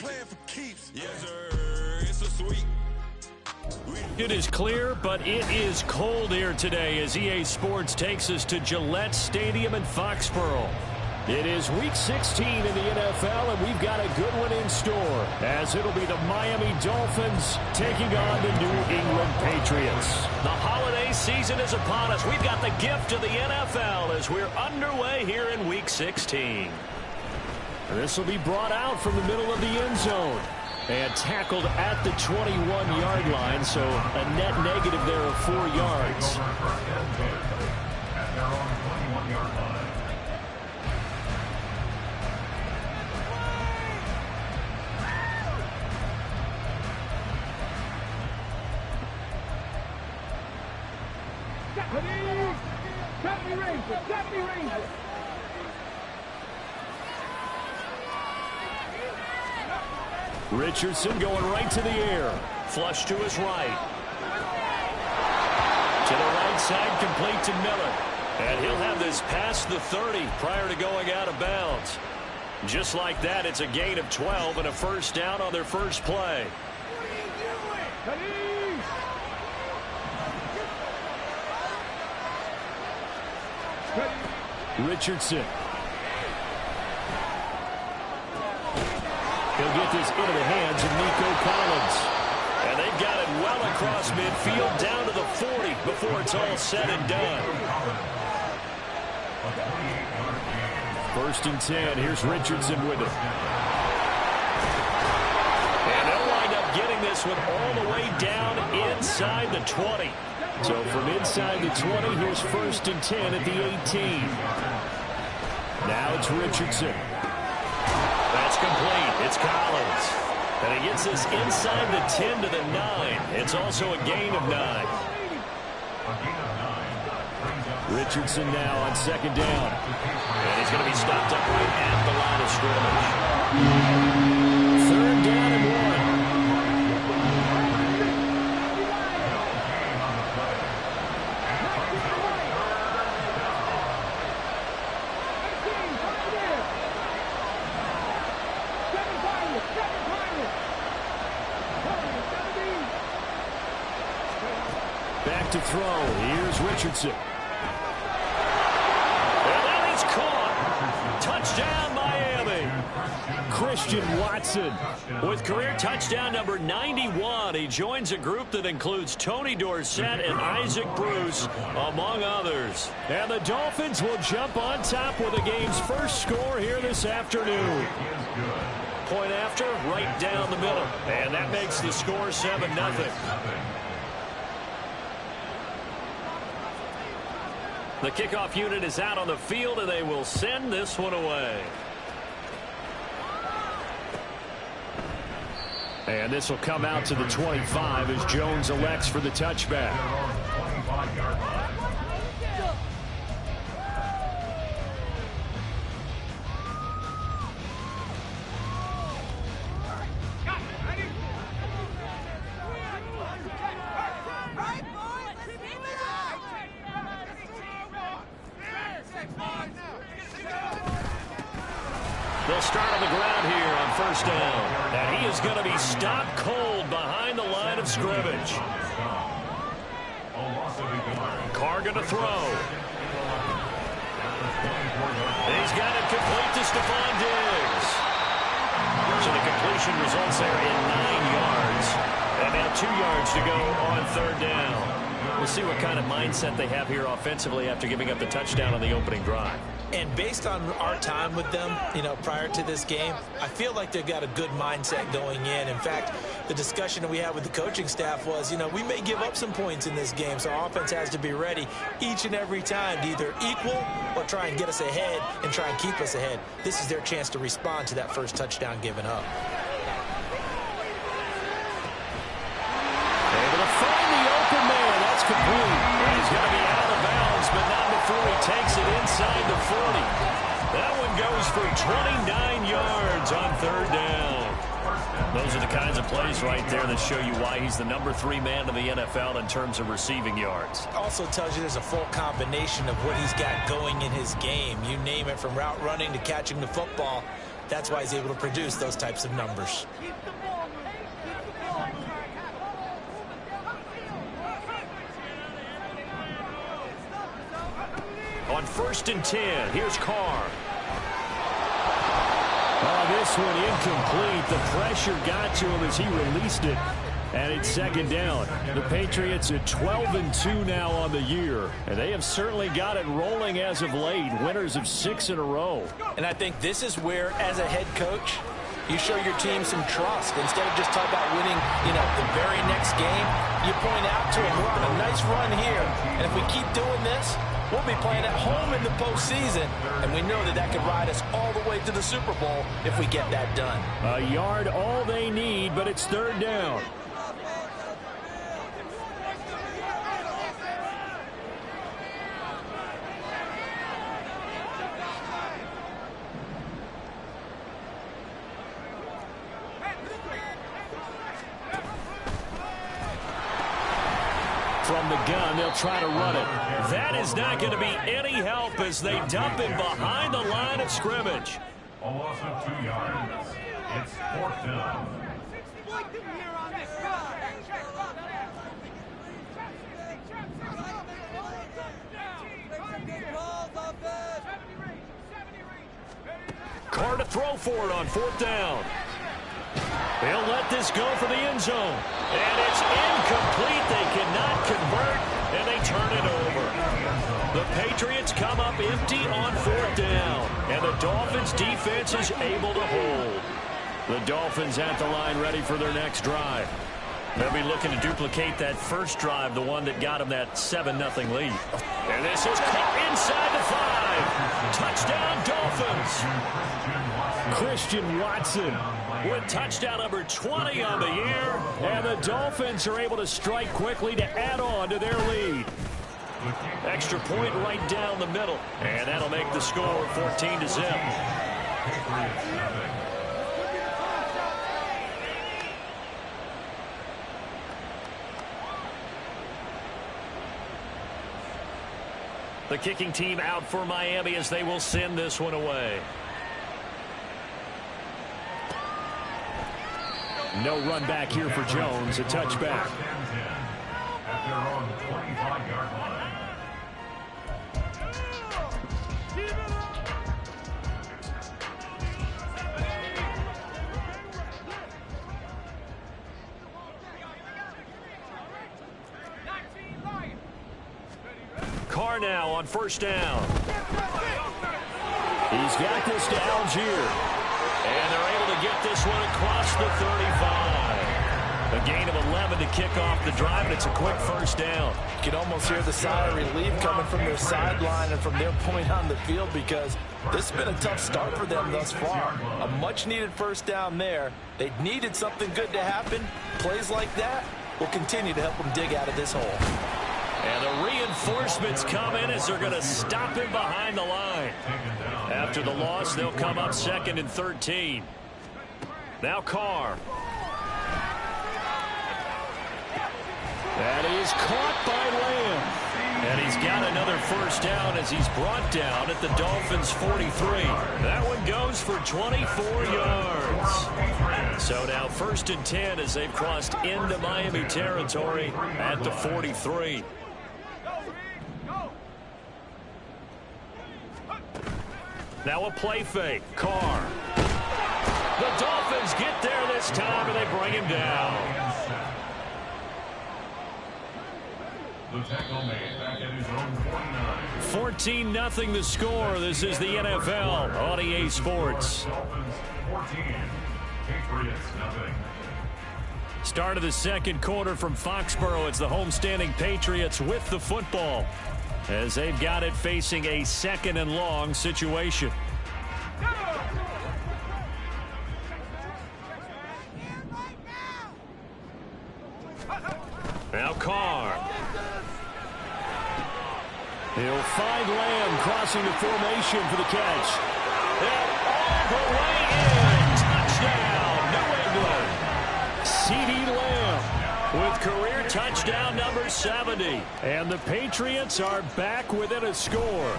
playing for keeps. Yes, sir. It's a sweep. It is clear, but it is cold here today as EA Sports takes us to Gillette Stadium in Foxborough. It is Week 16 in the NFL, and we've got a good one in store, as it'll be the Miami Dolphins taking on the New England Patriots. The holiday season is upon us. We've got the gift of the NFL as we're underway here in Week 16. This will be brought out from the middle of the end zone and tackled at the 21-yard line, so a net negative there of 4 yards. Richardson going right to the air. Flush to his right. To the right side, complete to Miller. And he'll have this past the 30 prior to going out of bounds. Just like that, it's a gain of 12 and a first down on their first play. Richardson. He'll get this into the hands of Nico Collins. And they've got it well across midfield down to the 40 before it's all said and done. 1st and 10. Here's Richardson with it. And they'll wind up getting this one all the way down inside the 20. So from inside the 20, here's 1st and 10 at the 18. Now it's Richardson. That's complete. It's Collins. And he gets this inside the 10 to the 9. It's also a gain of 9. Richardson now on 2nd down. And he's going to be stopped up right at the line of scrimmage. 3rd down and 1. Back to throw. Here's Richardson. And that is caught. Touchdown, Miami. Christian Watson with career touchdown number 91. He joins a group that includes Tony Dorsett and Isaac Bruce, among others. And the Dolphins will jump on top with the game's first score here this afternoon. Point after, right down the middle. And that makes the score 7-0. The kickoff unit is out on the field, and they will send this one away. And this will come out to the 25 as Jones elects for the touchback. They'll start on the ground here on 1st down. And he is going to be stopped cold behind the line of scrimmage. Carr going to throw. He's got it complete to Stephon Diggs. So the completion results there in 9 yards. And now 2 yards to go on 3rd down. We'll see what kind of mindset they have here offensively after giving up the touchdown on the opening drive. And based on our time with them, prior to this game, I feel like they've got a good mindset going in. In fact, the discussion that we had with the coaching staff was, we may give up some points in this game, so our offense has to be ready each and every time to either equal or try and get us ahead and try and keep us ahead. This is their chance to respond to that first touchdown given up. Able to find the open man. That's complete. And he's going to be out of bounds, but not before he takes it inside the 40. That one goes for 29 yards on 3rd down. Those are the kinds of plays right there that show you why he's the number 3 man in the NFL in terms of receiving yards. Also tells you there's a full combination of what he's got going in his game. You name it, from route running to catching the football. That's why he's able to produce those types of numbers. On 1st and 10, here's Carr. Oh, this one incomplete. The pressure got to him as he released it. And it's 2nd down. The Patriots at 12-2 now on the year. And they have certainly got it rolling as of late. Winners of 6 in a row. And I think this is where, as a head coach, you show your team some trust. Instead of just talking about winning, the very next game, you point out to them, we're on a nice run here. And if we keep doing this, we'll be playing at home in the postseason, and we know that could ride us all the way to the Super Bowl if we get that done. A yard all they need, but it's 3rd down. From the gun, they'll try to run it. That is not going to be any help as they dump him behind the line of scrimmage. A loss of 2 yards. It's 4th down. Carr to throw for it on 4th down. They'll let this go for the end zone. And it's incomplete. They cannot convert, and they turn it over. The Patriots come up empty on 4th down, and the Dolphins defense is able to hold. The Dolphins at the line ready for their next drive. They'll be looking to duplicate that first drive, the one that got them that 7-0 lead. And this is caught inside the 5. Touchdown, Dolphins. Christian Watson with touchdown number 20 on the year. And the Dolphins are able to strike quickly to add on to their lead. Extra point right down the middle. And that'll make the score 14-0. The kicking team out for Miami as they will send this one away. No run back here for Jones. A touchback. At their own 25-yard line. Carr now on 1st down. He's got this to Algier. And they're able to get this one across the 35. A gain of 11 to kick off the drive, and it's a quick 1st down. You can almost hear the sigh of relief coming from their sideline and from their point on the field, because this has been a tough start for them thus far. A much-needed 1st down there. They needed something good to happen. Plays like that will continue to help them dig out of this hole. And the reinforcements come in as they're going to stop him behind the line. After the loss, they'll come up 2nd and 13. Now Carr. That is caught by Lamb. And he's got another 1st down as he's brought down at the Dolphins' 43. That one goes for 24 yards. So now 1st and 10 as they've crossed into Miami territory at the 43. Now a play fake. Carr. The Dolphins get there this time, and they bring him down. The tackle made back at his own 49. 14-0 the score. This is the NFL on EA Sports. Dolphins 14. Patriots nothing. Start of the 2nd quarter from Foxborough. It's the homestanding Patriots with the football, as they've got it facing a 2nd and long situation. Now Carr. He'll find Lamb crossing the formation for the catch. And all the way in. Touchdown, New England. CeeDee Lamb with career touchdown number 70. And the Patriots are back within a score.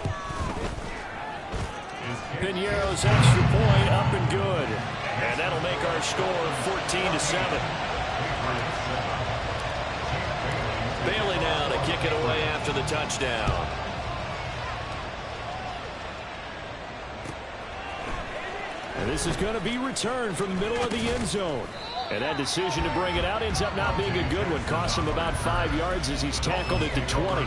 His Piñeiro's extra point up and good. And that'll make our score 14-7. Bailey now to kick it away after the touchdown. And this is going to be returned from the middle of the end zone. And that decision to bring it out ends up not being a good one. Costs him about 5 yards as he's tackled at the 20.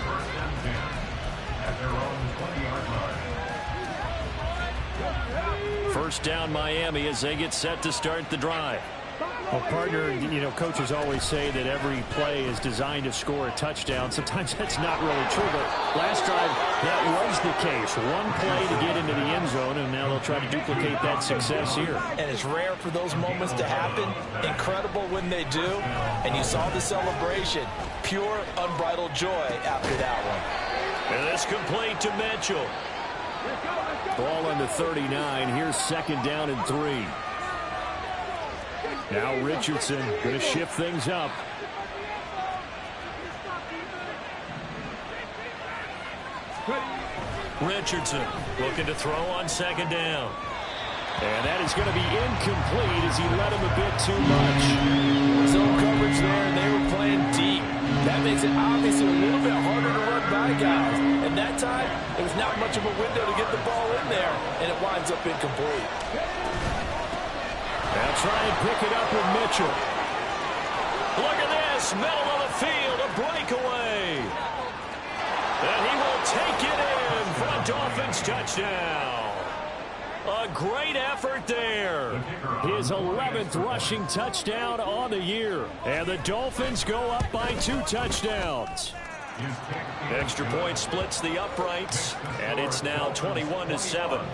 First down Miami as they get set to start the drive. Well, partner, coaches always say that every play is designed to score a touchdown. Sometimes that's not really true, but last drive, that was the case. One play to get into the end zone, and now they'll try to duplicate that success here. And it's rare for those moments to happen. Incredible when they do. And you saw the celebration. Pure, unbridled joy after that one. And it's complete to Mitchell. Ball on the 39. Here's second down and 3. Now Richardson going to shift things up. Richardson looking to throw on second down. And that is going to be incomplete as he led him a bit too much. Zone coverage there, and they were playing deep. That makes it obviously a little bit harder to run by guys. And that time, there was not much of a window to get the ball in there, and it winds up incomplete. They'll try and pick it up with Mitchell. Look at this, middle of the field, a breakaway. And he will take it in for a Dolphins touchdown. A great effort there. His 11th rushing touchdown on the year. And the Dolphins go up by 2 touchdowns. Extra point splits the uprights, and it's now 21-7.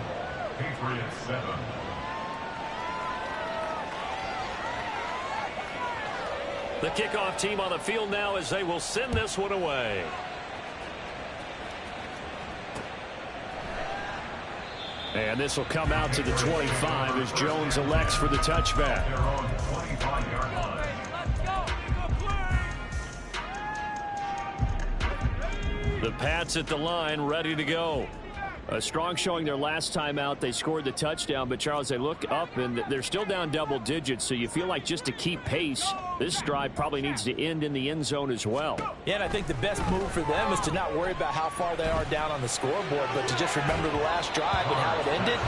The kickoff team on the field now as they will send this one away. And this will come out to the 25 as Jones elects for the touchback. The Pats at the line ready to go. A strong showing their last time out. They scored the touchdown, but Charles, they look up and they're still down double digits, so you feel like just to keep pace, this drive probably needs to end in the end zone as well. Yeah, and I think the best move for them is to not worry about how far they are down on the scoreboard, but to just remember the last drive and how it ended.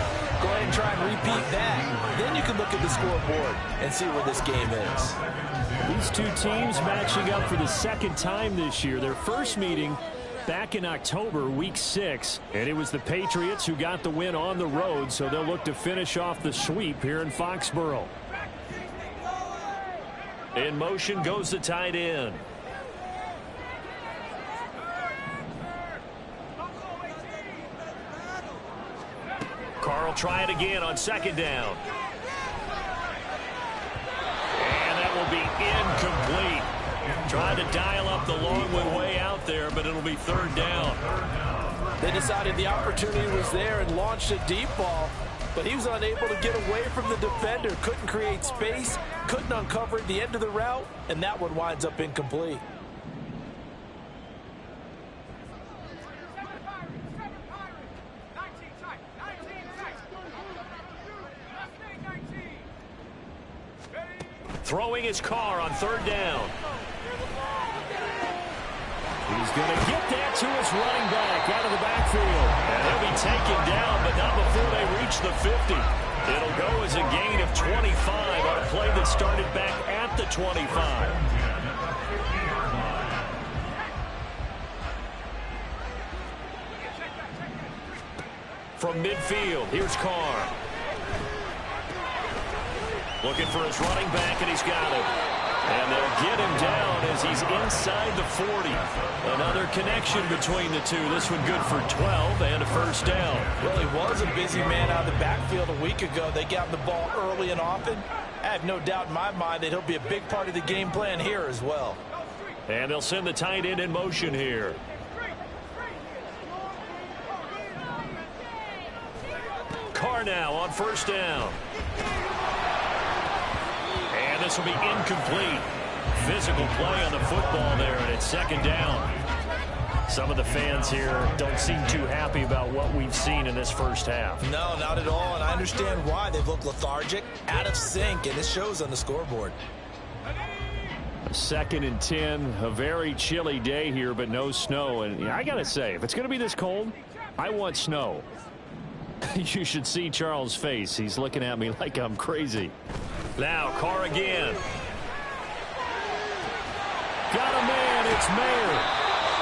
Go ahead and try and repeat that. Then you can look at the scoreboard and see where this game is. These two teams matching up for the second time this year. Their first meeting back in October, week 6, and it was the Patriots who got the win on the road, so they'll look to finish off the sweep here in Foxborough. In motion goes the tight end. Carl try it again on second down. And that will be incomplete. Trying to dial up the long one way out there, but it'll be third down. They decided the opportunity was there and launched a deep ball, but he was unable to get away from the defender. Couldn't create space, couldn't uncover at the end of the route, and that one winds up incomplete. Throwing his car on third down. He's going to get that to his running back out of the backfield. And he'll be taken down, but not before they reach the 50. It'll go as a gain of 25 on a play that started back at the 25. From midfield, here's Carr. Looking for his running back, and he's got him. And they'll get him down as he's inside the 40. Another connection between the two. This one good for 12 and a first down. Well, he was a busy man out of the backfield a week ago. They got him the ball early and often. I have no doubt in my mind that he'll be a big part of the game plan here as well. And they'll send the tight end in motion here. Carr now on first down. And this will be incomplete. Physical play on the football there, and it's second down. Some of the fans here don't seem too happy about what we've seen in this first half. No, not at all, and I understand why. They've looked lethargic, out of sync, and it shows on the scoreboard. 2nd and 10, a very chilly day here, but no snow. And I got to say, if it's going to be this cold, I want snow. You should see Charles' face. He's looking at me like I'm crazy. Now, Carr again. Got a man, it's Mayer.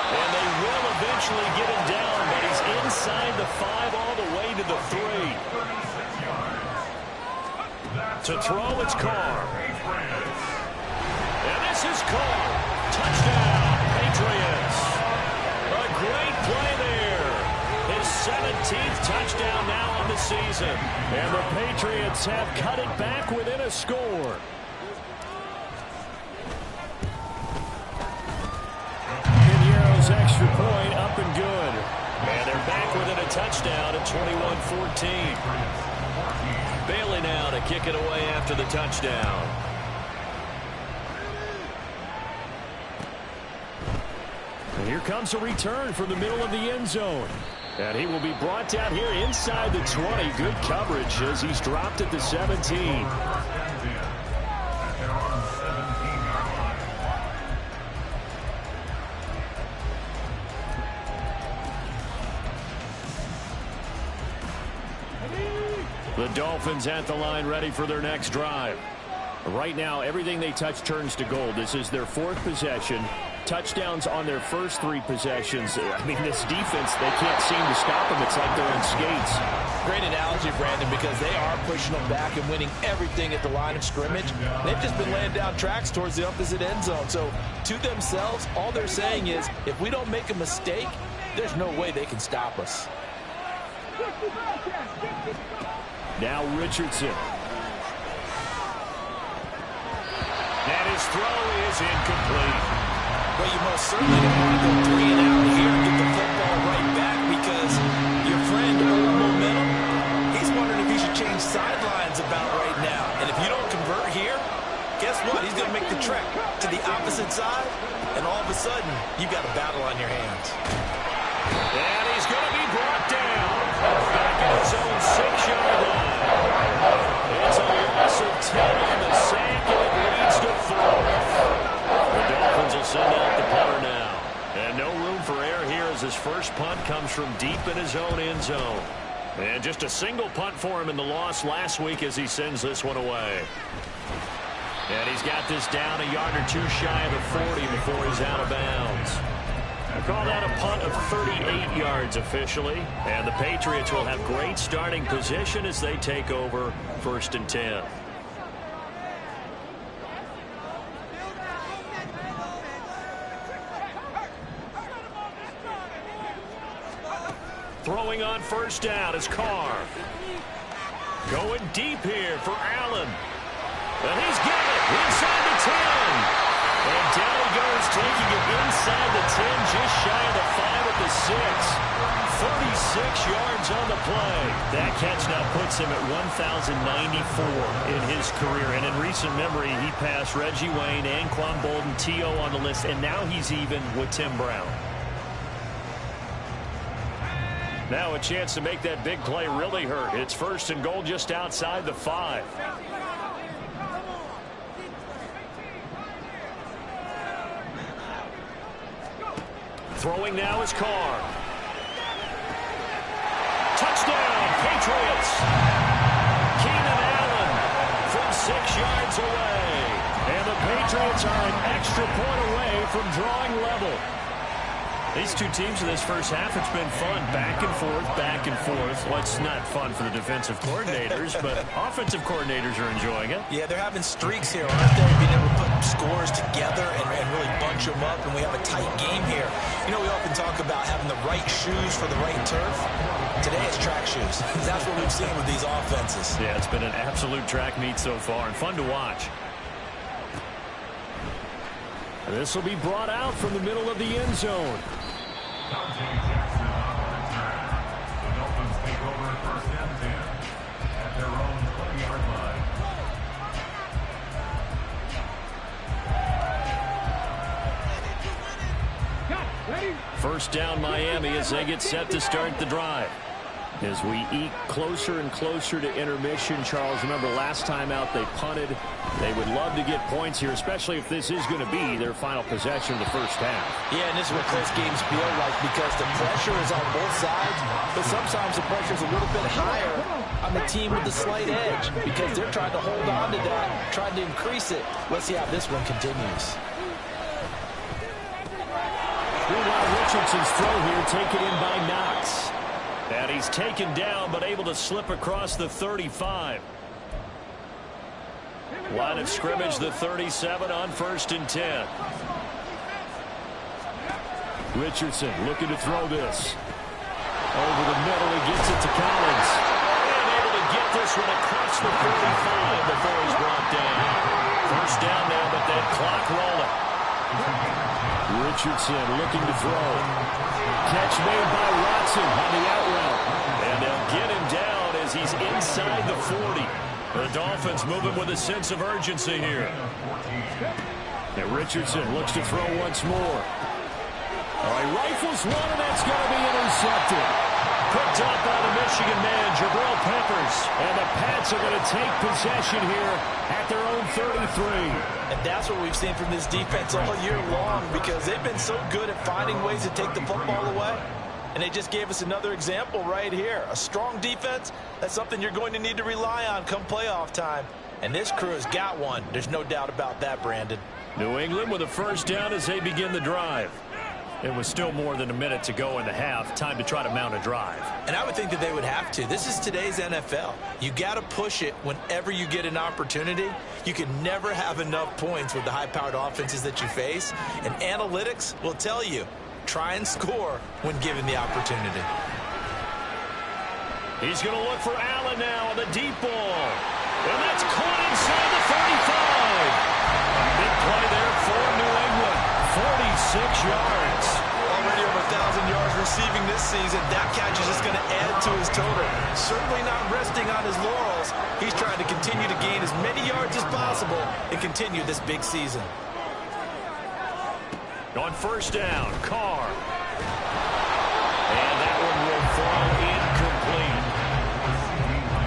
And they will eventually get him down, but he's inside the 5 all the way to the 3. To throw, it's Carr. And this is Carr. Touchdown, Patriots. A great play there. His 17th touchdown now on the season. And the Patriots have cut it back within a score. Piñeiro's extra point up and good. And they're back within a touchdown at 21-14. Bailey now to kick it away after the touchdown. And here comes a return from the middle of the end zone. And he will be brought down here inside the 20. Good coverage as he's dropped at the 17. The Dolphins at the line ready for their next drive. Right now, everything they touch turns to gold. This is their 4th possession. Touchdowns on their first 3 possessions. I mean, this defense, they can't seem to stop them. It's like they're on skates. Great analogy, Brandon, because they are pushing them back and winning everything at the line of scrimmage. They've just been laying down tracks towards the opposite end zone. So, to themselves, all they're saying is, if we don't make a mistake, there's no way they can stop us. Now Richardson. And his throw is incomplete. Well, you most certainly don't want to go 3 and out here and get the football right back because your friend, old momentum, he's wondering if he should change sidelines about right now. And if you don't convert here, guess what? He's going to make the trek to the opposite side, and all of a sudden, you've got a battle on your hands. And he's going to be brought down back at his own 6-yard line. It's a loss of 10 on the sack, and it leads to 4. The Dolphins will send out the punter now. And no room for error here as his first punt comes from deep in his own end zone. And just a single punt for him in the loss last week as he sends this one away. And he's got this down a yard or 2 shy of the 40 before he's out of bounds. I call that a punt of 38 yards officially. And the Patriots will have great starting position as they take over 1st and 10. Throwing on 1st down is Carr. Going deep here for Allen. And he's got it inside the 10. And down he goes, taking it inside the 10, just shy of the 5 at the 6. 36 yards on the play. That catch now puts him at 1,094 in his career. And in recent memory, he passed Reggie Wayne, Anquan Bolden, T.O. on the list, and now he's even with Tim Brown. Now a chance to make that big play really hurt. It's 1st and goal just outside the 5. Throwing now is Carr. Touchdown, Patriots. Keenan Allen from 6 yards away. And the Patriots are an extra point away from drawing level. These two teams in this first half, it's been fun. Back and forth, back and forth. Well, it's not fun for the defensive coordinators, but offensive coordinators are enjoying it. Yeah, they're having streaks here, aren't they? Being able to put scores together and really bunch them up, and we have a tight game here. You know, we often talk about having the right shoes for the right turf. Today it's track shoes. That's what we've seen with these offenses. Yeah, it's been an absolute track meet so far, and fun to watch. This will be brought out from the middle of the end zone. Dante Jackson on the return. The Dolphins take over 1st and 10 at their own 20-yard line. Cut. Ready? First down Miami as they get set to start the drive. As we eke closer and closer to intermission, Charles, remember last time out they punted. They would love to get points here, especially if this is going to be their final possession of the first half. Yeah, and this is what close games feel like because the pressure is on both sides, but sometimes the pressure is a little bit higher on the team with the slight edge because they're trying to hold on to that, trying to increase it. Let's see how this one continues. Richardson's throw here taken in by Knox. And he's taken down, but able to slip across the 35. Line of scrimmage, the 37 on 1st and 10. Richardson looking to throw this. Over the middle, he gets it to Collins. And able to get this one across the 45 before he's brought down. First down now, but that clock rolling. Richardson looking to throw. Catch made by Watson on the out route. And they'll get him down as he's inside the 40. The Dolphins moving with a sense of urgency here. And Richardson looks to throw once more. All right, rifles one, and that's going to be intercepted. Picked up by the Michigan man, Jabril Peppers. And the Pats are going to take possession here at their own 33. And that's what we've seen from this defense all year long because they've been so good at finding ways to take the football away. And they just gave us another example right here. A strong defense, that's something you're going to need to rely on come playoff time. And this crew has got one. There's no doubt about that, Brandon. New England with a first down as they begin the drive. It was still more than a minute to go in the half. Time to try to mount a drive. And I would think that they would have to. This is today's NFL. You got to push it whenever you get an opportunity. You can never have enough points with the high-powered offenses that you face. And analytics will tell you, try and score when given the opportunity. He's going to look for Allen now on the deep ball. And that's caught inside the 35. Big play there for New England. 46 yards. Already over 1,000 yards receiving this season. That catch is just going to add to his total. Certainly not resting on his laurels. He's trying to continue to gain as many yards as possible and continue this big season. On first down, Carr. And that one will fall incomplete.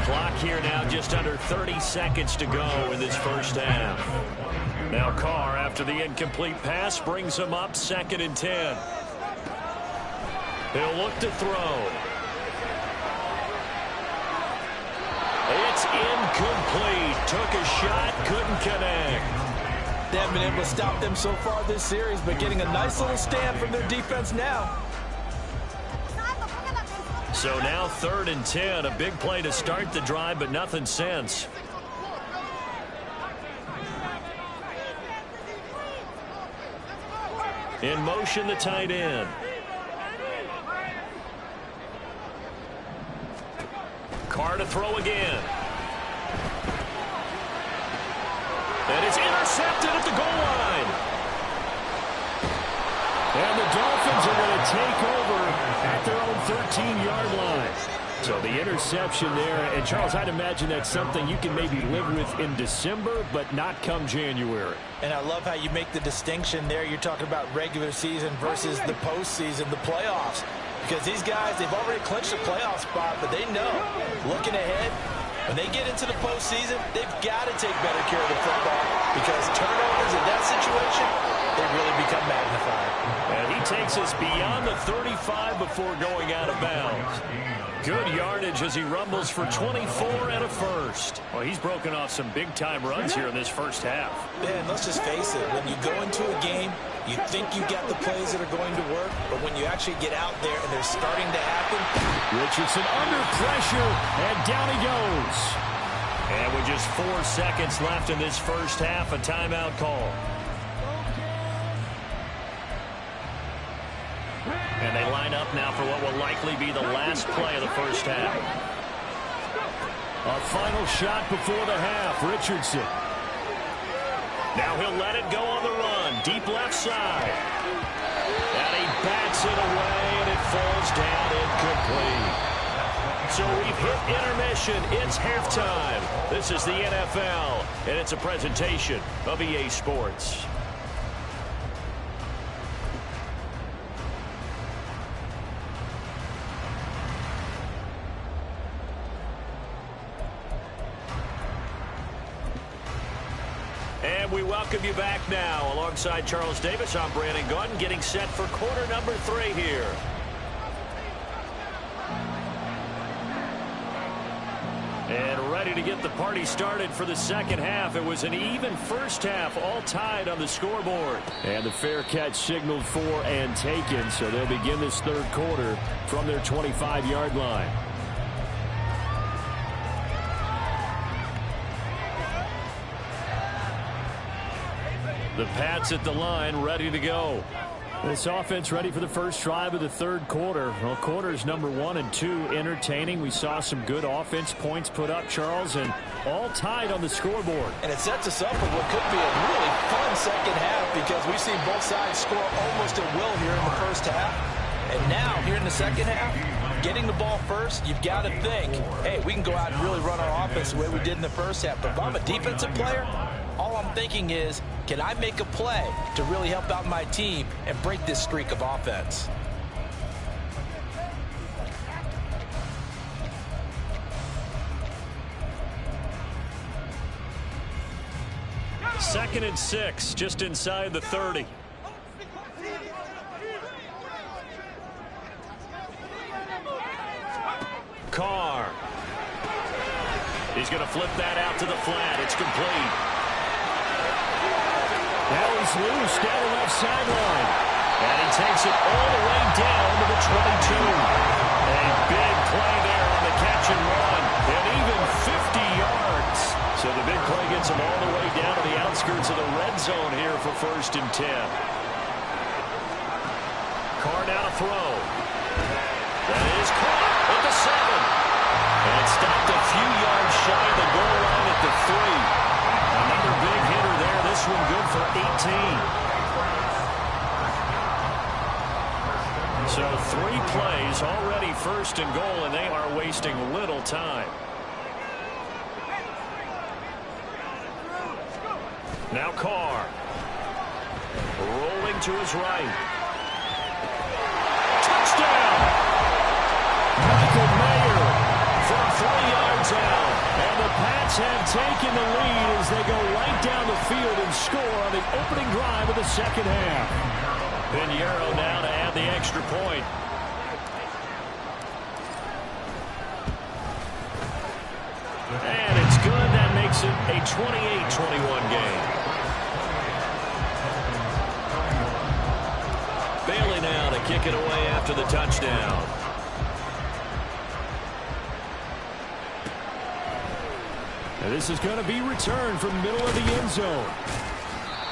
Clock here now, just under 30 seconds to go in this first half. Now Carr, after the incomplete pass, brings him up 2nd and 10. He'll look to throw. It's incomplete. Took a shot, couldn't connect. They haven't been able to stop them so far this series, but getting a nice little stand from their defense now. So now 3rd and 10. A big play to start the drive, but nothing since. In motion, the tight end. Carr to throw again. And it's intercepted at the goal line. And the Dolphins are going to take over at their own 13-yard line. So the interception there. And, Charles, I'd imagine that's something you can maybe live with in December, but not come January. And I love how you make the distinction there. You're talking about regular season versus the postseason, the playoffs. Because these guys, they've already clinched a playoff spot, but they know, looking ahead, when they get into the postseason, they've got to take better care of the football because turnovers in that situation, they really become magnified. And he takes us beyond the 35 before going out of bounds. Good yardage as he rumbles for 24 and a first. Well, he's broken off some big-time runs here in this first half. Man, let's just face it. When you go into a game, you think you got the plays that are going to work, but when you actually get out there and they're starting to happen. Richardson under pressure, and down he goes. And with just 4 seconds left in this first half, a timeout call. And they line up now for what will likely be the last play of the first half. A final shot before the half, Richardson. Now he'll let it go on the run, deep left side. And he bats it away, and it falls down incomplete. So we've hit intermission. It's halftime. This is the NFL, and it's a presentation of EA Sports. welcome you back now. Alongside Charles Davis, I'm Brandon Gaudin, getting set for quarter number 3 here. And ready to get the party started for the second half. It was an even first half, all tied on the scoreboard. And the fair catch signaled for and taken, so they'll begin this third quarter from their 25-yard line. The Pats at the line, ready to go. This offense ready for the first drive of the third quarter. Well, quarters number 1 and 2 entertaining. We saw some good offense points put up, Charles, and all tied on the scoreboard. And it sets us up for what could be a really fun second half because we've seen both sides score almost at will here in the first half. And now, here in the second half, getting the ball first, you've got to think, hey, we can go out and really run our offense the way we did in the first half. But if I'm a defensive player, all I'm thinking is, can I make a play to really help out my team and break this streak of offense? Second and 6, just inside the 30. Carr. He's going to flip that out to the flat. It's complete. Now he's loose down the left sideline. And he takes it all the way down to the 22. A big play there on the catch and run. And even 50 yards. So the big play gets him all the way down to the outskirts of the red zone here for 1st and 10. Carr now to throw. That is caught at the 7. And stopped a few yards shy of the goal line at the 3. Another big hitter there. This one good for 18. So 3 plays already 1st and goal, and they are wasting little time. Now Carr. Rolling to his right. Touchdown! Michael Mayer from 3 yards out. And the Pats have taken the lead as they go right down the field and score on the opening drive of the second half. Pinheiro now to add the extra point. And it's good. That makes it a 28-21 game. Bailey now to kick it away after the touchdown. And this is going to be returned from the middle of the end zone.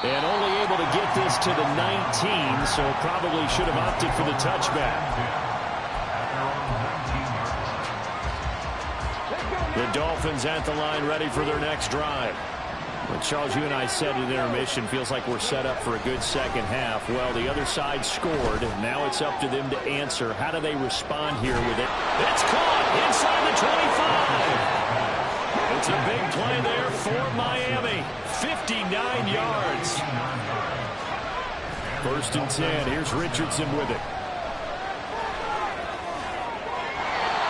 And only able to get this to the 19, so probably should have opted for the touchback. The Dolphins at the line ready for their next drive. Well, Charles, you and I said at intermission, feels like we're set up for a good second half. Well, the other side scored. Now it's up to them to answer. How do they respond here with it? It's caught inside the 25. It's a big play there for Miami. 59 yards. 1st and 10. Here's Richardson with it.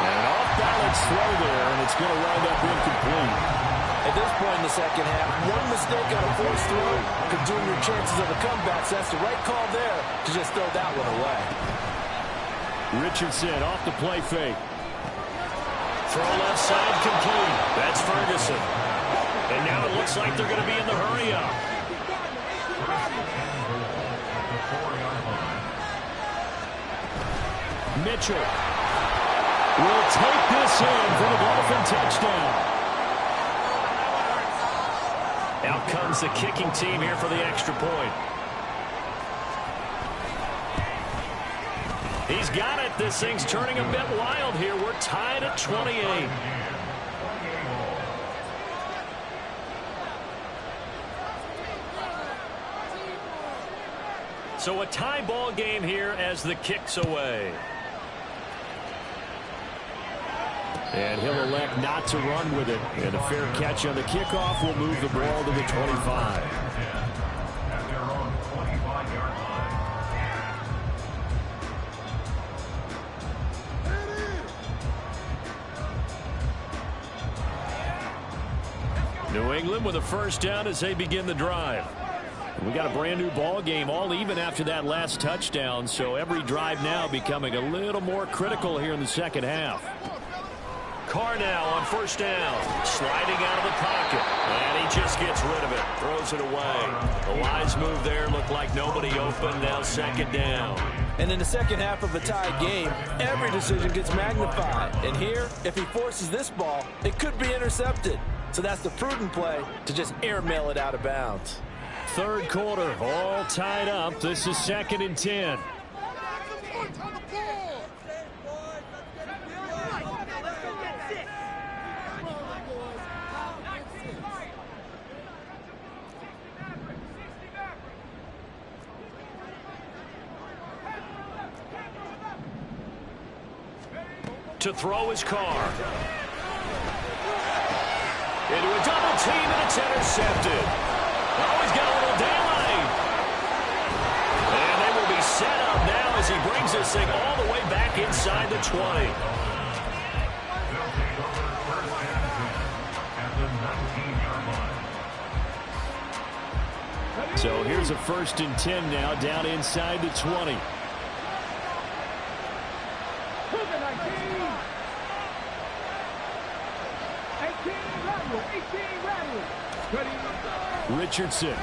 And an off-balance throw there, and it's going to wind up incomplete. At this point in the second half, one mistake on a forced throw could doom your chances of a comeback. So that's the right call there to just throw that one away. Richardson off the play fake. Throw left side complete. That's Ferguson. And now it looks like they're going to be in the hurry-up. Mitchell will take this in for the Dolphin touchdown. Out comes the kicking team here for the extra point. He's got it. This thing's turning a bit wild here. We're tied at 28. So a tie ball game here as the kick's away. And he'll elect not to run with it. And a fair catch on the kickoff will move the ball to the 25. New England with a first down as they begin the drive. We got a brand new ball game, all even after that last touchdown, so every drive now becoming a little more critical here in the second half. Carr now on first down, sliding out of the pocket, and he just gets rid of it, throws it away. The wise move there, looked like nobody open, now second down. And in the second half of a tied game, every decision gets magnified. And here, if he forces this ball, it could be intercepted. So that's the prudent play to just airmail it out of bounds. Third quarter, all tied up. This is 2nd and 10. To throw his Carr. Into a double team, and it's intercepted. Oh, he's got a little daylight. And they will be set up now as he brings this thing all the way back inside the 20. So here's a 1st and 10 now, down inside the 20. Richardson. And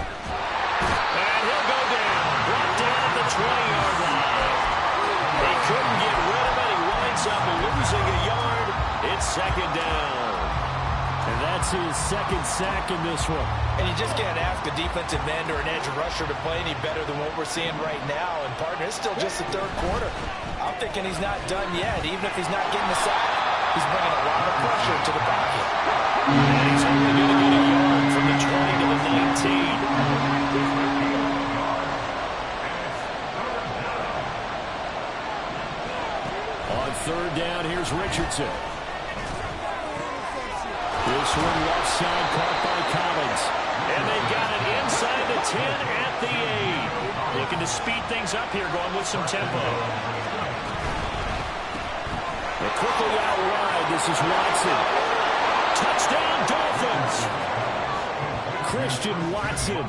he'll go down. Brought down at the 20-yard line. He couldn't get rid of it. He winds up losing a yard. It's second down. And that's his second sack in this one. And you just can't ask a defensive end or an edge rusher to play any better than what we're seeing right now. And, partner, it's still just the third quarter. I'm thinking he's not done yet, even if he's not getting the sack. He's bringing a lot of pressure to the pocket. And he's only going to get a yard from the 20 to the 19. On third down, here's Richardson. This one left side caught by Collins. And they've got it inside the 10 at the 8. Looking to speed things up here, going with some tempo. And quickly out wide, this is Watson. Touchdown, Dolphins! Christian Watson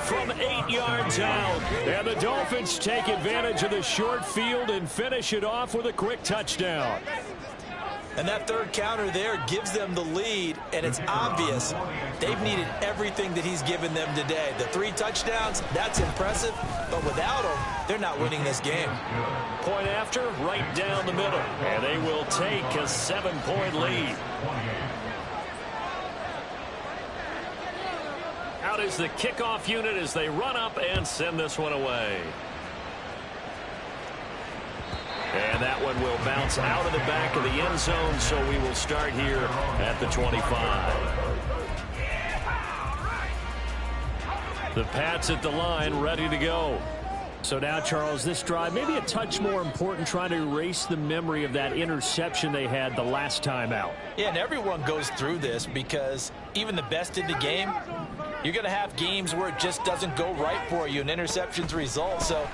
From 8 yards out. and the Dolphins take advantage of the short field and finish it off with a quick touchdown. And that third counter there gives them the lead, and it's obvious they've needed everything that he's given them today. The 3 touchdowns, that's impressive, but without him, they're not winning this game. Point after, right down the middle. And they will take a 7-point lead. Out is the kickoff unit as they run up and send this one away. And that one will bounce out of the back of the end zone, so we will start here at the 25. The Pats at the line, ready to go. So now, Charles, this drive maybe a touch more important, trying to erase the memory of that interception they had the last time out. Yeah, and everyone goes through this because even the best in the game, you're going to have games where it just doesn't go right for you, and interceptions result. So,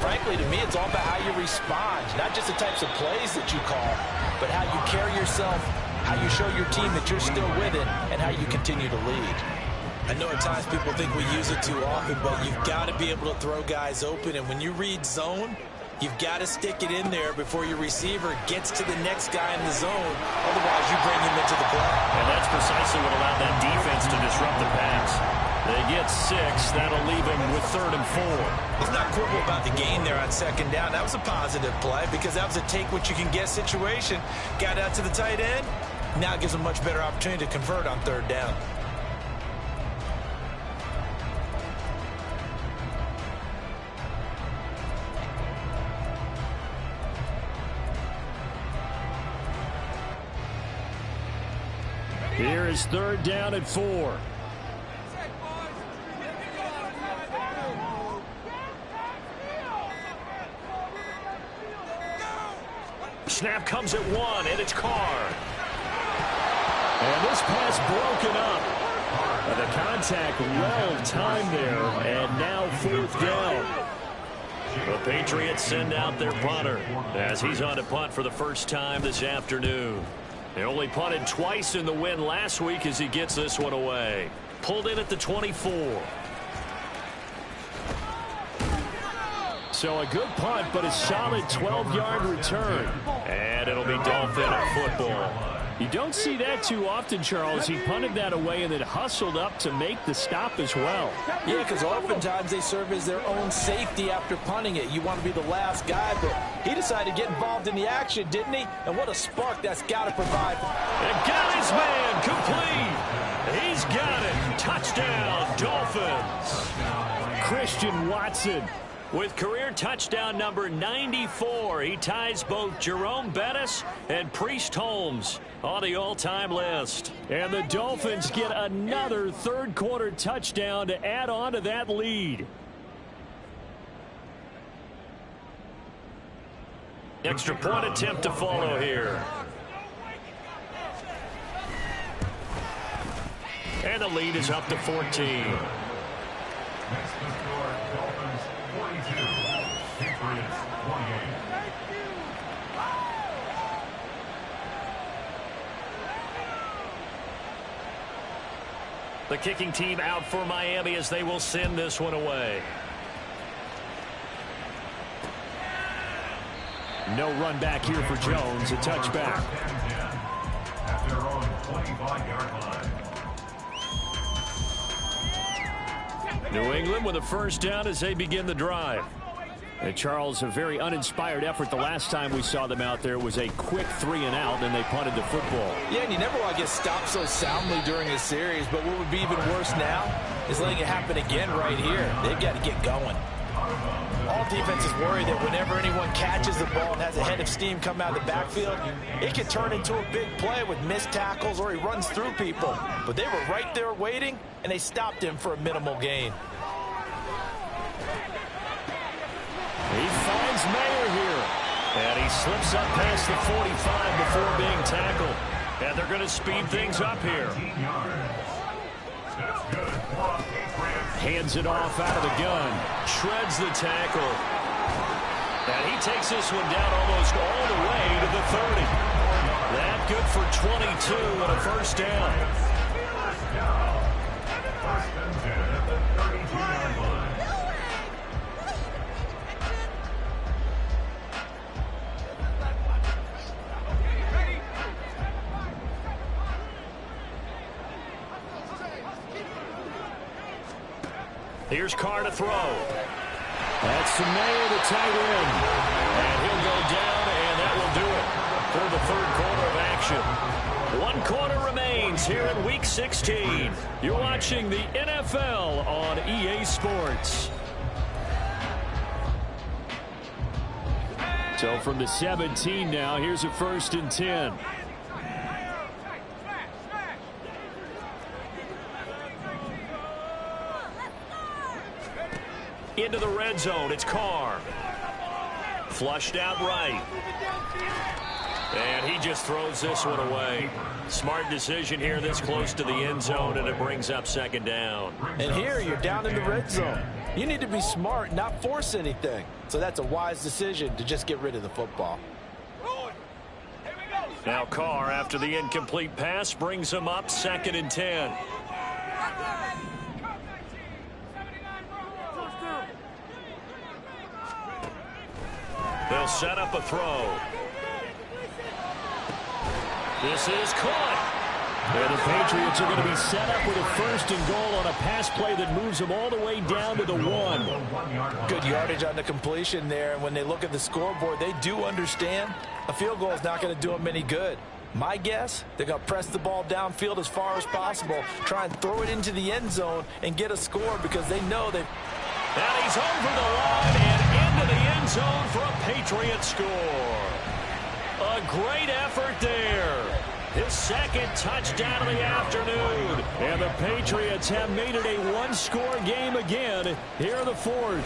frankly, to me, it's all about how you respond, not just the types of plays that you call, but how you carry yourself, how you show your team that you're still with it, and how you continue to lead. I know at times people think we use it too often, but you've got to be able to throw guys open. And when you read zone, you've got to stick it in there before your receiver gets to the next guy in the zone. Otherwise, you bring him into the play. And that's precisely what allowed that defense to disrupt the pass. They get 6. That'll leave them with 3rd and 4. He's not quibble about the gain there on second down. That was a positive play because that was a take-what-you-can-get situation. Got out to the tight end. Now it gives them a much better opportunity to convert on 3rd down. Here is 3rd down and 4. Snap comes at 1, and it's Carr. And this pass broken up. And the contact well timed there, and now 4th down. The Patriots send out their punter as he's on to punt for the first time this afternoon. They only punted twice in the win last week as he gets this one away. Pulled in at the 24. So a good punt, but a solid 12-yard return. And it'll be Dolphin football. You don't see that too often, Charles. He punted that away and then hustled up to make the stop as well. Yeah, because oftentimes they serve as their own safety after punting it. You want to be the last guy, but he decided to get involved in the action, didn't he? And what a spark that's got to provide. And got his man complete. He's got it. Touchdown, Dolphins. Christian Watson with career touchdown number 94. He ties both Jerome Bettis and Priest Holmes on the all-time list. And the Dolphins get another third-quarter touchdown to add on to that lead. Extra point attempt to follow here. And the lead is up to 14. Next to score, Dolphins 42, Patriots 28. The kicking team out for Miami as they will send this one away. No run back here for Jones. A touchback. At their own 25-yard line. New England with a first down as they begin the drive. And Charles, a very uninspired effort the last time we saw them out there. It was a quick 3-and-out, and they punted the football. Yeah, and you never want to get stopped so soundly during a series, but what would be even worse now is letting it happen again right here. They've got to get going. All defenses worry that whenever anyone catches the ball and has a head of steam come out of the backfield, it can turn into a big play with missed tackles or he runs through people. But they were right there waiting, and they stopped him for a minimal gain. He finds Mayer here. And he slips up past the 45 before being tackled. And they're going to speed things up here. Hands it off out of the gun. Shreds the tackle. And he takes this one down almost all the way to the 30. That good for 22 and a first down. First and 10 at the 32-yard line. Here's Carr to throw. That's to Mayer, the tight end. And he'll go down, and that will do it for the third quarter of action. 1 quarter remains here in Week 16. You're watching the NFL on EA Sports. So from the 17 now, here's a 1st and 10. Into the red zone, it's Carr. Flushed out right. And he just throws this one away. Smart decision here this close to the end zone, and it brings up 2nd down. And here you're down in the red zone. You need to be smart, not force anything. So that's a wise decision to just get rid of the football. Now Carr, after the incomplete pass, brings him up 2nd and 10. They'll set up a throw. This is caught. And the Patriots are going to be set up with a 1st and goal on a pass play that moves them all the way down to the 1. Good yardage on the completion there. And when they look at the scoreboard, they do understand a field goal is not going to do them any good. My guess, they're going to press the ball downfield as far as possible, try and throw it into the end zone and get a score because they know they've... And he's over the line and into the end zone for a Patriot score. A great effort there. His 2nd touchdown of the afternoon. And the Patriots have made it a 1-score game again here in the 4th.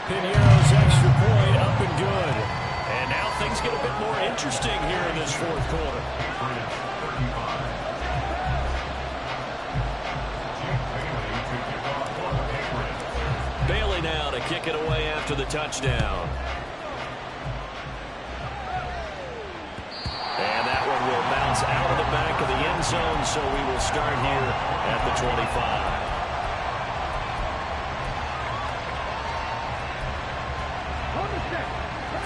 Pinero's extra point up and good. And now things get a bit more interesting here in this 4th quarter. Bailey now to kick it away after the touchdown. And that one will bounce out of the back of the end zone, so we will start here at the 25.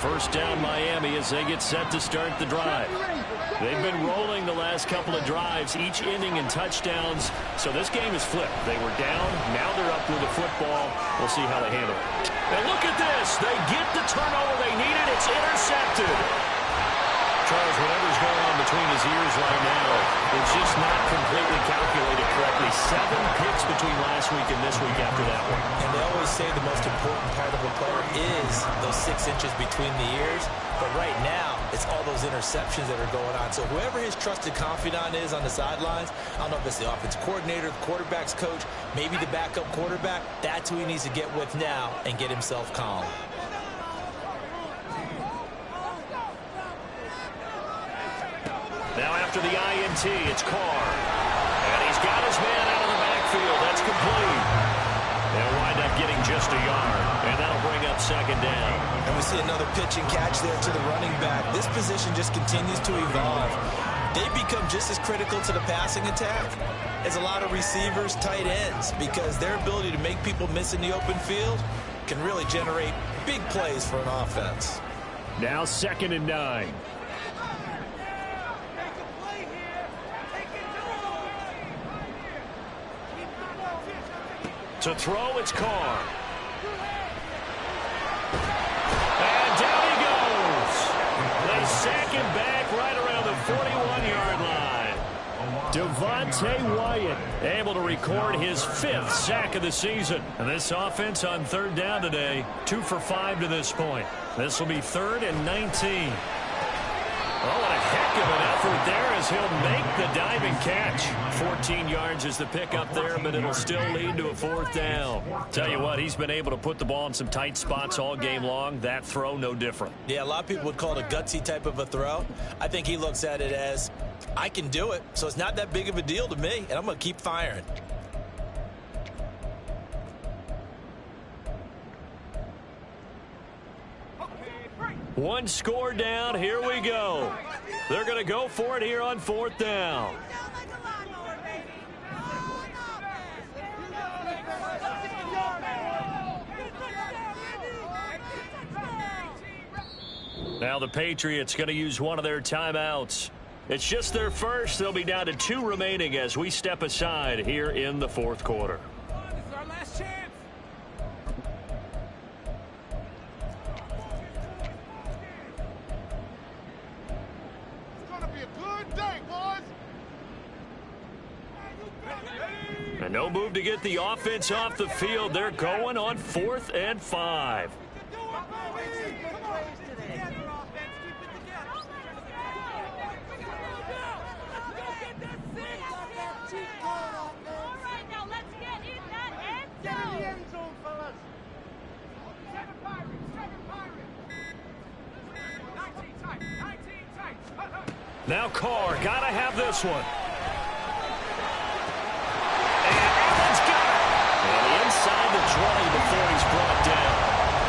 First down Miami as they get set to start the drive. They've been rolling the last couple of drives, each inning in touchdowns. So this game is flipped. They were down. Now they're up with the football. We'll see how they handle it. And look at this. They get the turnover they needed. It's intercepted. Charles, whatever's going on between his ears right now, it's just not completely calculated correctly. 7 picks between last week and this week after that one. And they always say the most important part of a player is those 6 inches between the ears. But right now, it's all those interceptions that are going on. So whoever his trusted confidant is on the sidelines, I don't know if it's the offensive coordinator, the quarterback's coach, maybe the backup quarterback, that's who he needs to get with now and get himself calm. Now after the INT, it's Carr. And he's got his man out of the backfield. That's complete. They'll wind up getting just a yard. And that'll bring up second down. And we see another pitch and catch there to the running back. This position just continues to evolve. They become just as critical to the passing attack as a lot of receivers, tight ends, because their ability to make people miss in the open field can really generate big plays for an offense. Now 2nd and 9. To throw, it's Carr. And down he goes. They sack him back right around the 41-yard line. Devontae Wyatt able to record his 5th sack of the season. And this offense on 3rd down today, 2 for 5 to this point. This will be 3rd and 19. Oh, what a heck of an effort there as he'll make the diving catch. 14 yards is the pickup there, but it'll still lead to a 4th down. Tell you what, he's been able to put the ball in some tight spots all game long. That throw, no different. Yeah, a lot of people would call it a gutsy type of a throw. I think he looks at it as, I can do it, so it's not that big of a deal to me, and I'm going to keep firing. One score down. Here we go. They're going to go for it here on 4th down. Now the Patriots going to use one of their timeouts. It's just their first. They'll be down to 2 remaining as we step aside here in the 4th quarter. This is our last chance. And no move to get the offense off the field. They're going on 4th and 5. Now Carr, gotta have this one. Inside the 20 before he's brought down.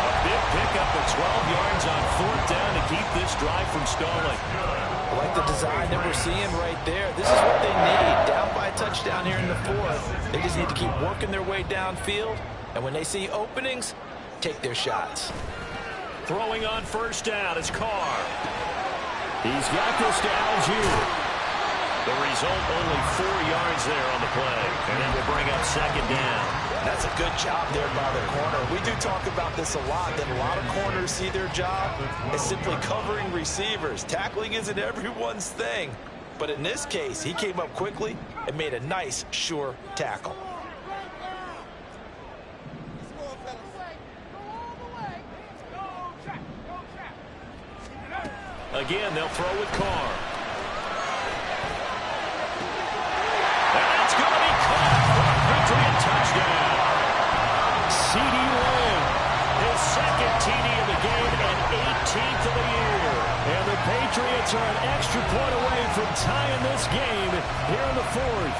A big pickup of 12 yards on 4th down to keep this drive from stalling. I like the design that we're seeing right there. This is what they need. Down by a touchdown here in the 4th. They just need to keep working their way downfield. And when they see openings, take their shots. Throwing on 1st down, it's Carr. He's got this to Algier. The result, only 4 yards there on the play. And then we'll bring up 2nd down. That's a good job there by the corner. We do talk about this a lot, that a lot of corners see their job as simply covering receivers. Tackling isn't everyone's thing. But in this case, he came up quickly and made a nice, sure tackle. Again, they'll throw with Carr. That's going to be caught for a Patriot touchdown. C.D. Lamb, his 2nd TD of the game and 18th of the year. And the Patriots are an extra point away from tying this game here in the 4th.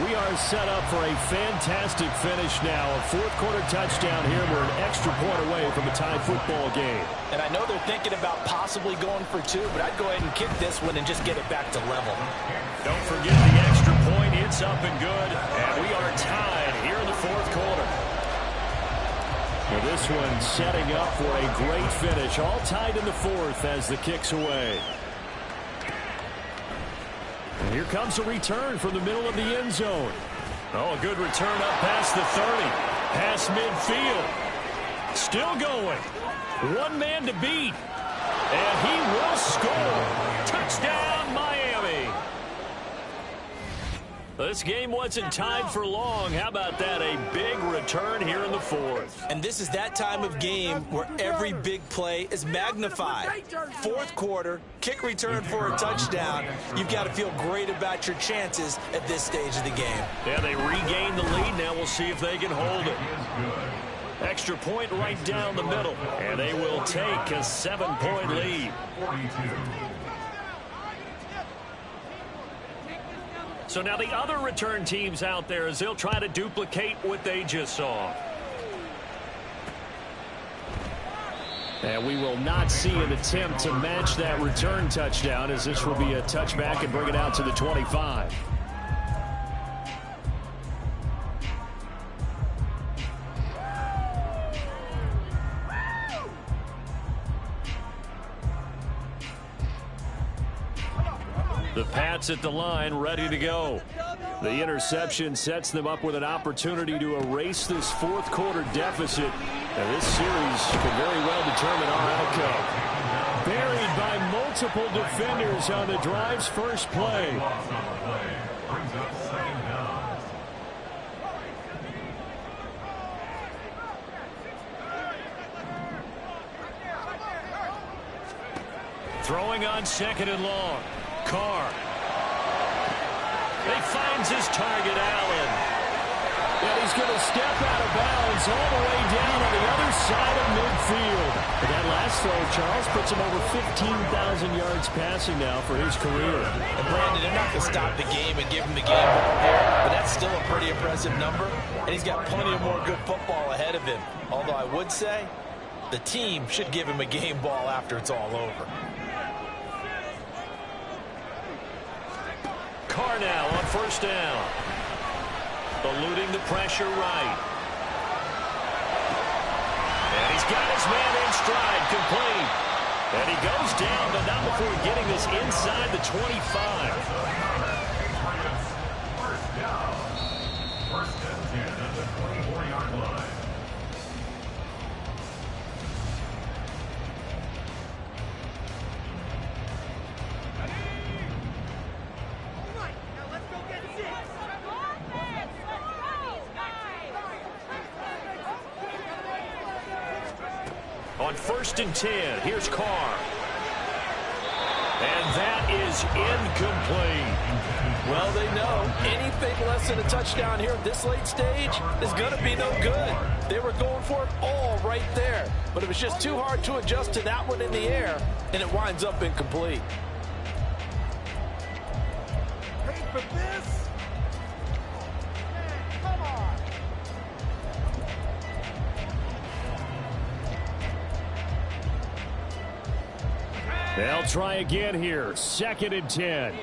We are set up for a fantastic finish now. A 4th quarter touchdown here. We're an extra point away from a tie football game. And I know they're thinking about possibly going for 2, but I'd go ahead and kick this one and just get it back to level. Don't forget the extra point. It's up and good. And we are tied here in the 4th quarter. Well, this one setting up for a great finish. All tied in the fourth as the kick's away. And here comes a return from the middle of the end zone. Oh, a good return up past the 30. Past midfield. Still going. One man to beat. And he will score. Touchdown, Miami. This game wasn't tied for long. How about that? A big return here in the fourth. And this is that time of game where every big play is magnified. Fourth quarter, kick return for a touchdown. You've got to feel great about your chances at this stage of the game. Yeah, they regain the lead. Now we'll see if they can hold it. Extra point right down the middle. And they will take a 7-point lead. 42. So now the other return teams out there as they'll try to duplicate what they just saw. And we will not see an attempt to match that return touchdown, as this will be a touchback and bring it out to the 25. The Pats at the line, ready to go. The interception sets them up with an opportunity to erase this fourth quarter deficit. And this series could very well determine our outcome. Buried by multiple defenders on the drive's first play. Throwing on second and long. Carr. He finds his target, Allen. And he's going to step out of bounds all the way down on the other side of midfield. But that last throw, Charles, puts him over 15,000 yards passing now for his career. And Brandon, they're not going to stop the game and give him the game ball here, but that's still a pretty impressive number. And he's got plenty of more good football ahead of him. Although I would say the team should give him a game ball after it's all over. Carr now on first down. Eluding the pressure right. And he's got his man in stride, complete. And he goes down, but not before getting this inside the 25. First down. First and 10 at the 24-yard line. On first and 10, here's Carr. And that is incomplete. Well, they know anything less than a touchdown here at this late stage is going to be no good. They were going for it all right there, but it was just too hard to adjust to that one in the air, and it winds up incomplete. Ready for this? Come on. They'll try again here. Second and 10.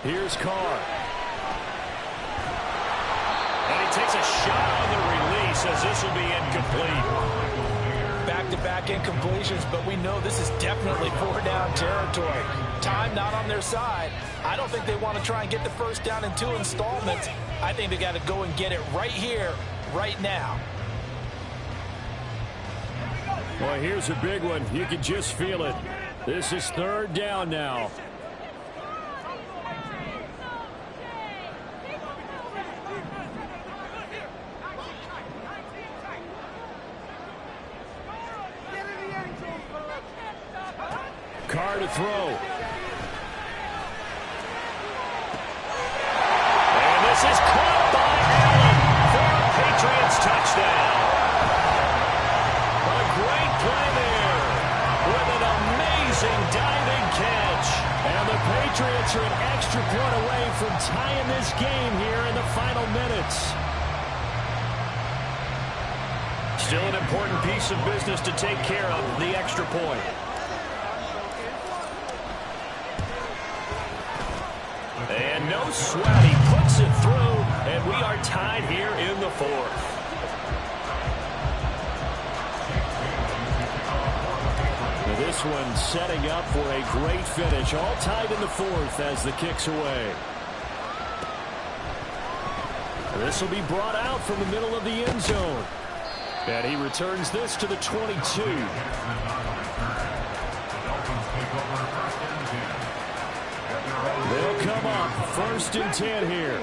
Here's Carr. And he takes a shot on the release as this will be incomplete. Back-to-back incompletions, but we know this is definitely four-down territory. Time not on their side. I don't think they want to try and get the first down in 2 installments. I think they got to go and get it right here, right now. Well, here's a big one. You can just feel it. This is third down now. Carr to throw. And this is caught by Allen for a Patriots touchdown. A great play there with an amazing diving catch. And the Patriots are an extra point away from tying this game here in the final minutes. Still an important piece of business to take care of, the extra point. no sweat. He puts it through, and we are tied here in the fourth. Now this one setting up for a great finish. All tied in the fourth as the kick's away. This will be brought out from the middle of the end zone. And he returns this to the 22. They'll come up 1st and 10 here.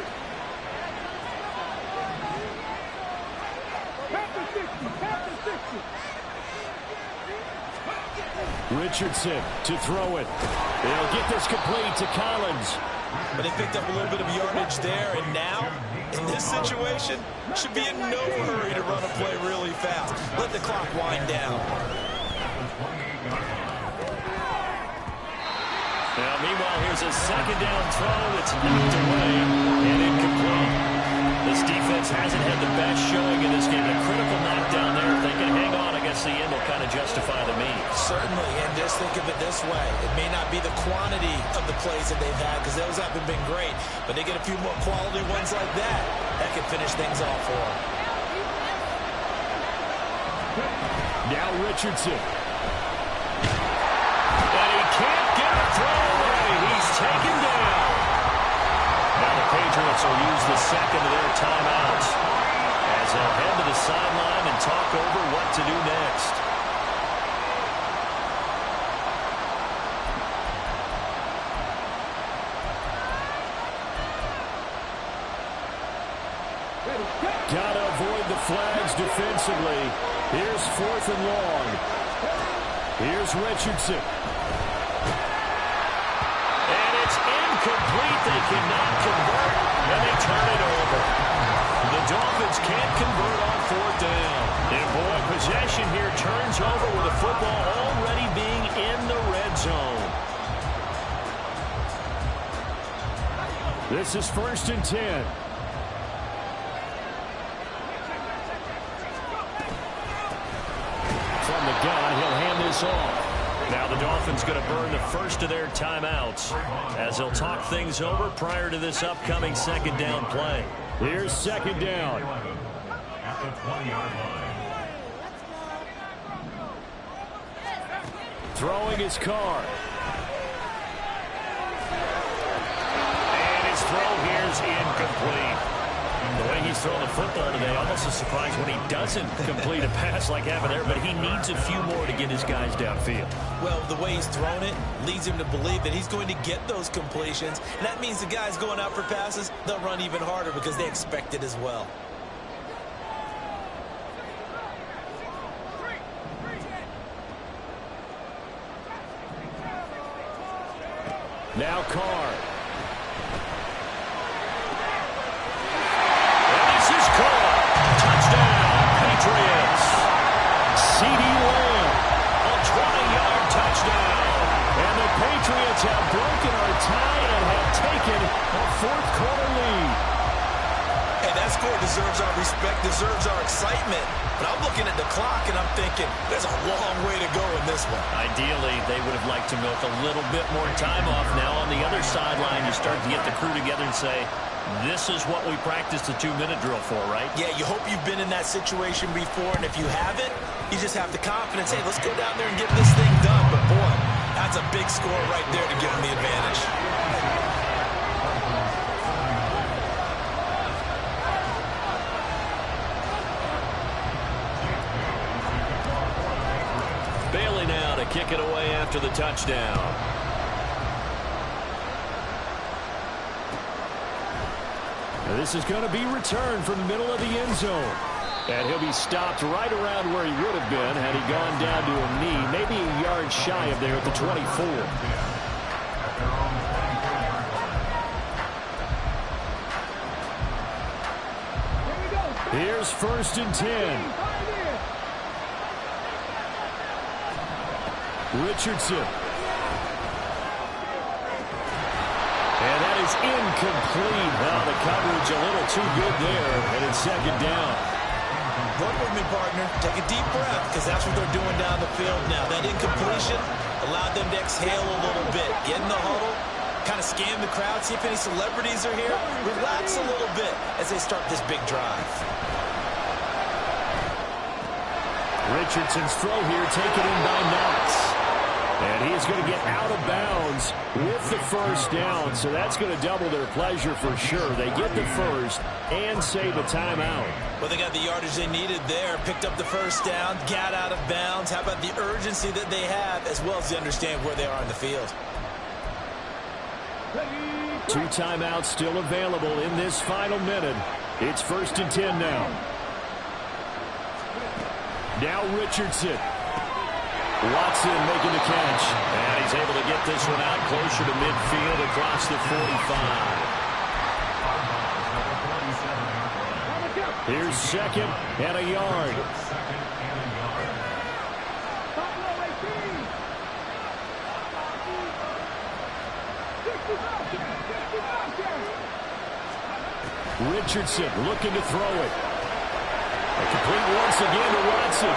Richardson to throw it. They'll get this complete to Collins. But they picked up a little bit of yardage there, and now, in this situation, should be in no hurry to run a play really fast. Let the clock wind down. Now, meanwhile, here's a 2nd down throw that's knocked away and incomplete. This defense hasn't had the best showing in this game. A critical knockdown there. If they can hang on, I guess the end will kind of justify the means. Certainly, and just think of it this way. It may not be the quantity of the plays that they've had because those haven't been great, but they get a few more quality ones like that. That can finish things off for them. Now Richardson. And he can't get a throw away. He's taken down. Now the Patriots will use the 2nd of their timeouts as they'll head to the sideline and talk over what to do next. Got to avoid the flags defensively. Here's 4th and long. Here's Richardson. And it's incomplete. They cannot convert, and they turn it over. The Dolphins can't convert on 4th down. And boy, possession here turns over with the football already being in the red zone. This is 1st and 10. From the gun, he'll hand this off. Now the Dolphins going to burn the 1st of their timeouts as they'll talk things over prior to this upcoming 2nd down play. Here's 2nd down. At the 20-yard line. Throwing his car. And his throw here's incomplete. The way he's throwing the football today, almost a surprise when he doesn't complete a pass like happened there, but he needs a few more to get his guys downfield. Well, the way he's thrown it leads him to believe that he's going to get those completions. And that means the guys going out for passes, they'll run even harder because they expect it as well. Now Carr. Patriots. C.D. Lamb, a 20-yard touchdown. And the Patriots have broken our tie and have taken a 4th quarter lead. Hey, that score deserves our respect, deserves our excitement. But I'm looking at the clock and I'm thinking there's a long way to go in this one. Ideally, they would have liked to milk a little bit more time off. Now on the other sideline, you start to get the crew together and say, this is what we practiced the 2-minute drill for, right? Yeah, you hope you've been in that situation before, and if you haven't, you just have the confidence, hey, let's go down there and get this thing done. But, boy, that's a big score right there to give them the advantage. Bailey now to kick it away after the touchdown. This is going to be returned from the middle of the end zone. And he'll be stopped right around where he would have been had he gone down to a knee, maybe a yard shy of there at the 24. Here's 1st and 10. Richardson. And that is incomplete. Well, the coverage a little too good there, and it's 2nd down. Work with me, partner. Take a deep breath, because that's what they're doing down the field now. That incompletion allowed them to exhale a little bit, get in the huddle, kind of scan the crowd, see if any celebrities are here. Relax a little bit as they start this big drive. Richardson's throw here taken in by Knox. And he's going to get out of bounds with the first down, so that's going to double their pleasure for sure. They get the first and save a timeout. Well, they got the yardage they needed there, picked up the first down, got out of bounds. How about the urgency that they have, as well as they understand where they are in the field? 2 timeouts still available in this final minute. It's 1st and 10 now. Now Richardson. Watson making the catch. And he's able to get this one out closer to midfield across the 45. Here's 2nd and a yard. Richardson looking to throw it. Complete once again to Watson.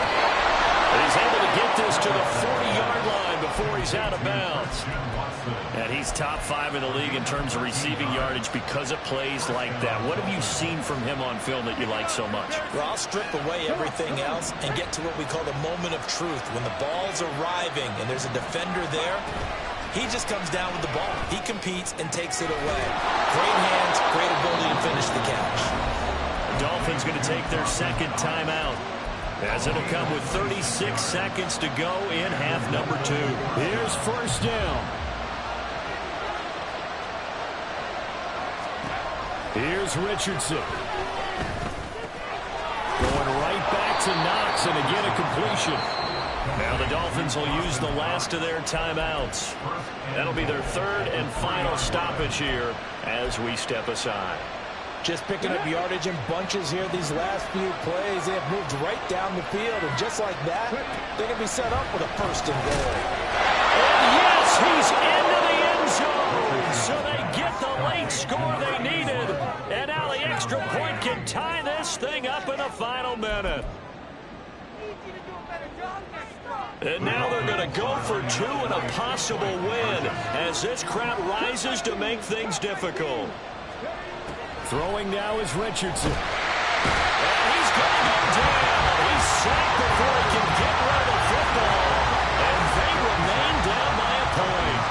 And he's able to get this to the 40-yard line before he's out of bounds. And he's top 5 in the league in terms of receiving yardage because of plays like that. What have you seen from him on film that you like so much? Well, I'll strip away everything else and get to what we call the moment of truth. When the ball's arriving and there's a defender there, he just comes down with the ball. He competes and takes it away. Great hands, great ability to finish the catch. The Dolphins going to take their 2nd timeout, as it'll come with 36 seconds to go in half number 2. Here's 1st down. Here's Richardson. Going right back to Knox, and again a completion. Now the Dolphins will use the last of their timeouts. That'll be their 3rd and final stoppage here as we step aside. Just picking up yardage in bunches here these last few plays. They have moved right down the field, and just like that, they're going to be set up with a 1st and goal. And yes, he's into the end zone, so they get the late score they needed. And now the extra point can tie this thing up in the final minute. And now they're going to go for 2 and a possible win as this crowd rises to make things difficult. Throwing now is Richardson. And he's going to go down. He's sacked before he can get rid of the football. And they remain down by a point.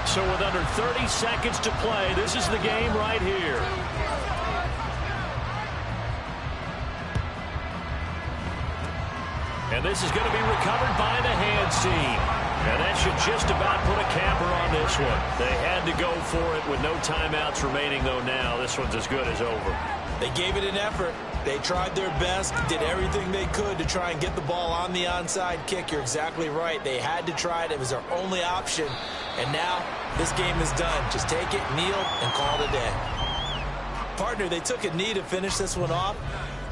So with under 30 seconds to play, this is the game right here. And this is going to be recovered by the hands team. And that should just about put a capper on this one. They had to go for it with no timeouts remaining, though now this one's as good as over. They gave it an effort. They tried their best, did everything they could to try and get the ball on the onside kick. You're exactly right. They had to try it. It was their only option. And now this game is done. Just take it, kneel, and call it a day. Partner, they took a knee to finish this one off.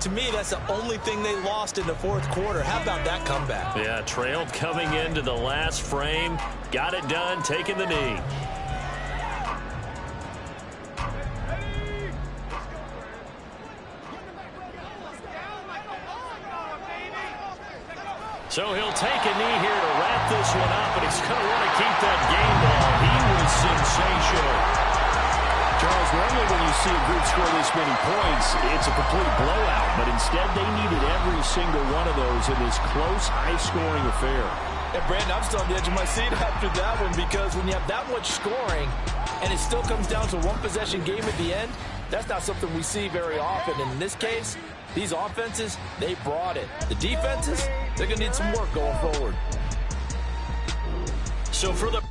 To me, that's the only thing they lost in the 4th quarter. How about that comeback? Yeah, trailed coming into the last frame. Got it done, taking the knee. So he'll take a knee here to wrap this one up, but he's going to want to keep that game ball. He was sensational. Charles, normally when you see a group score this many points, it's a complete blowout. But instead, they needed every single one of those in this close, high-scoring affair. And Brandon, I'm still on the edge of my seat after that one, because when you have that much scoring and it still comes down to a one-possession game at the end, that's not something we see very often. And in this case, these offenses, they brought it. The defenses, they're going to need some work going forward. So for the